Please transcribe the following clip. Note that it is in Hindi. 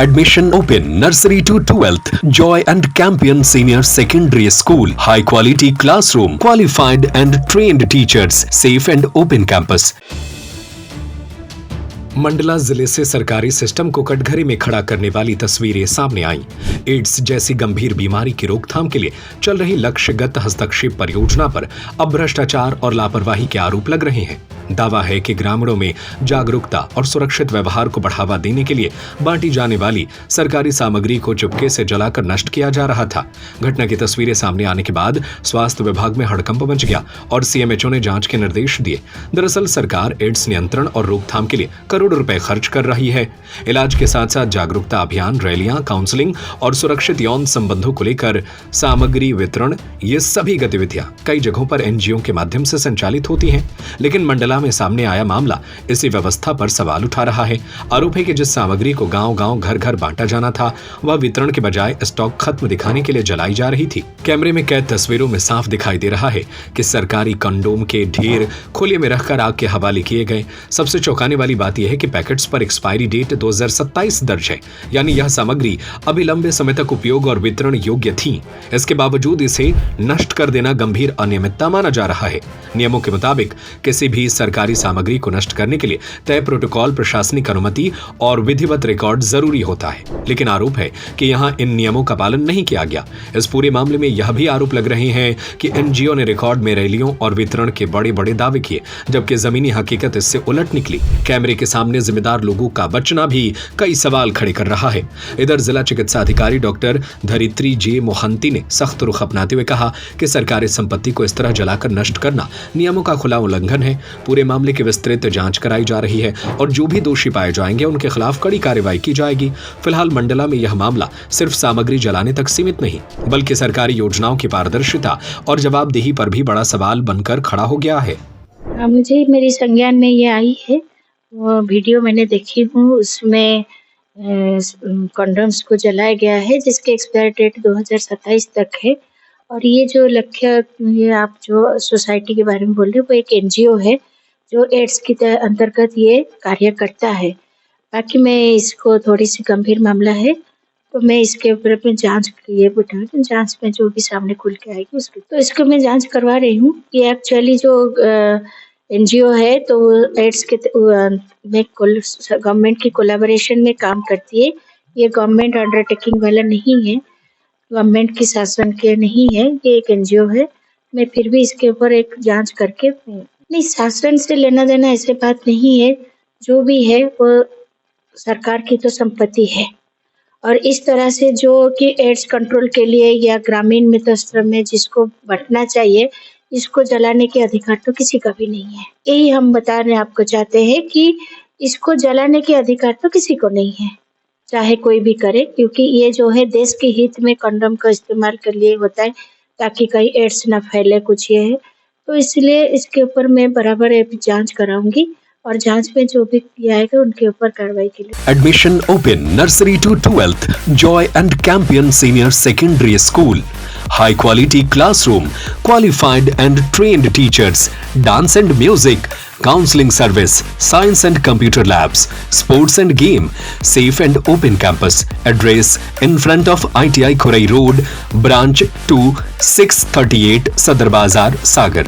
Admission open nursery to 12th. Joy and Campion Senior Secondary School. High quality classroom. Qualified and trained teachers. Safe and open campus. Mandla जिले से सरकारी सिस्टम को कटघरे में खड़ा करने वाली तस्वीरें सामने आईं। एड्स जैसी गंभीर बीमारी की रोकथाम के लिए चल रही लक्ष्यगत हस्तक्षेप परियोजना पर अब भ्रष्टाचार और लापरवाही के आरोप लग रहे हैं। दावा है कि ग्रामीणों में जागरूकता और सुरक्षित व्यवहार को बढ़ावा देने के लिए बांटी जाने वाली सरकारी सामग्री को चुपके से जलाकर नष्ट किया जा रहा था। घटना की तस्वीरें सामने आने के बाद स्वास्थ्य विभाग में हड़कंप मच गया और सीएमएचओ ने जांच के निर्देश दिए। दरअसल सरकार एड्स नियंत्रण और रोकथाम के लिए करोड़ों रुपए खर्च कर रही है। इलाज के साथ साथ जागरूकता अभियान, रैलियां, काउंसलिंग और सुरक्षित यौन संबंधों को लेकर सामग्री वितरण, ये सभी गतिविधियां कई जगहों पर एनजीओ के माध्यम से संचालित होती हैं। लेकिन मंडला में सामने आया मामला इसी व्यवस्था पर सवाल उठा रहा है। आरोप है कि जिस सामग्री को गांव-गांव, घर-घर बांटा जाना था, वह वितरण के बजाय स्टॉक खत्म दिखाने के लिए जलाई जा रही थी। कैमरे में कैद तस्वीरों में साफ दिखाई दे रहा है कि सरकारी कंडोम के ढेर खुले में रखकर आग के हवाले किए गए। सबसे चौंकाने वाली बात यह है कि पैकेट्स पर एक्सपायरी डेट 2027 दर्ज है, यानी यह सामग्री अभी लंबे समय तक उपयोग और वितरण योग्य थी। इसके बावजूद इसे नष्ट कर देना गंभीर अनियमितता माना जा रहा है। नियमों के मुताबिक किसी भी सरकारी सामग्री को नष्ट करने के लिए तय प्रोटोकॉल, प्रशासनिक अनुमति और विधिवत रिकॉर्ड जरूरी होता है। लेकिन आरोप है कि यहां इन नियमों का पालन नहीं किया गया। इस पूरे मामले में यह भी आरोप लग रहे हैं कि एनजीओ ने रिकॉर्ड में रैलियों और वितरण के बड़े बड़े दावे किए, जबकि जमीनी हकीकत इससे उलट निकली। कैमरे के सामने जिम्मेदार लोगों का बचना भी कई सवाल खड़े कर रहा है। इधर जिला चिकित्सा अधिकारी डॉक्टर धरित्री जे मोहंती ने सख्त रुख अपनाते हुए कहा कि सरकारी संपत्ति को इस तरह जलाकर नष्ट करना नियमों का खुला उल्लंघन है। पूरे मामले की विस्तृत जांच कराई जा रही है और जो भी दोषी पाए जाएंगे उनके खिलाफ कड़ी कार्रवाई की जाएगी। फिलहाल मंडला में यह मामला सिर्फ सामग्री जलाने तक सीमित नहीं, बल्कि सरकारी योजनाओं की पारदर्शिता और जवाबदेही पर भी बड़ा सवाल बनकर खड़ा हो गया है। मुझे मेरी संज्ञान में ये आई है, वो वीडियो मैंने देखी हूँ, उसमें कंडोम्स को जलाया गया है जिसके एक्सपायर डेट 2027 तक है। और ये जो लक्ष्य, ये आप जो सोसाइटी के बारे में बोल रहे हो, वो एक एनजीओ है जो एड्स के अंतर्गत ये कार्य करता है। बाकी मैं इसको, थोड़ी सी गंभीर मामला है तो मैं इसके ऊपर में जांच किए बिठा, जांच में जो भी सामने खुल के आएगी उसकी, तो इसको मैं जांच करवा रही हूँ कि एक्चुअली जो एनजीओ है तो एड्स के में गवर्नमेंट की कोलैबोरेशन में काम करती है। ये गवर्नमेंट अंडरटेकिंग वाला नहीं है, गवर्नमेंट की शासन के नहीं है, ये एक एनजीओ है। मैं फिर भी इसके ऊपर एक जांच करके, नहीं, शासन से लेना देना ऐसे बात नहीं है, जो भी है वो सरकार की तो संपत्ति है। और इस तरह से जो कि एड्स कंट्रोल के लिए या ग्रामीण मित्र स्तर में जिसको बंटना चाहिए, इसको जलाने के अधिकार तो किसी का भी नहीं है। यही हम बताने आपको चाहते हैं कि इसको जलाने के अधिकार तो किसी को नहीं है, चाहे कोई भी करे, क्योंकि ये जो है देश के हित में कंडोम का इस्तेमाल के लिए होता है ताकि कहीं एड्स ना फैले, कुछ ये है। तो इसलिए इसके ऊपर मैं बराबर जांच कराऊंगी और जांच में जो भी किया आएगा उनके ऊपर कार्रवाई के लिए। Admission open nursery to 12th. Joy and Campion Senior Secondary School. High quality classroom, qualified and trained teachers, dance and music, counseling service, science and computer labs, sports and game, safe and open campus. Address in front of ITI Khorai Road, branch 2, 638 Sadar Bazar, Sagar.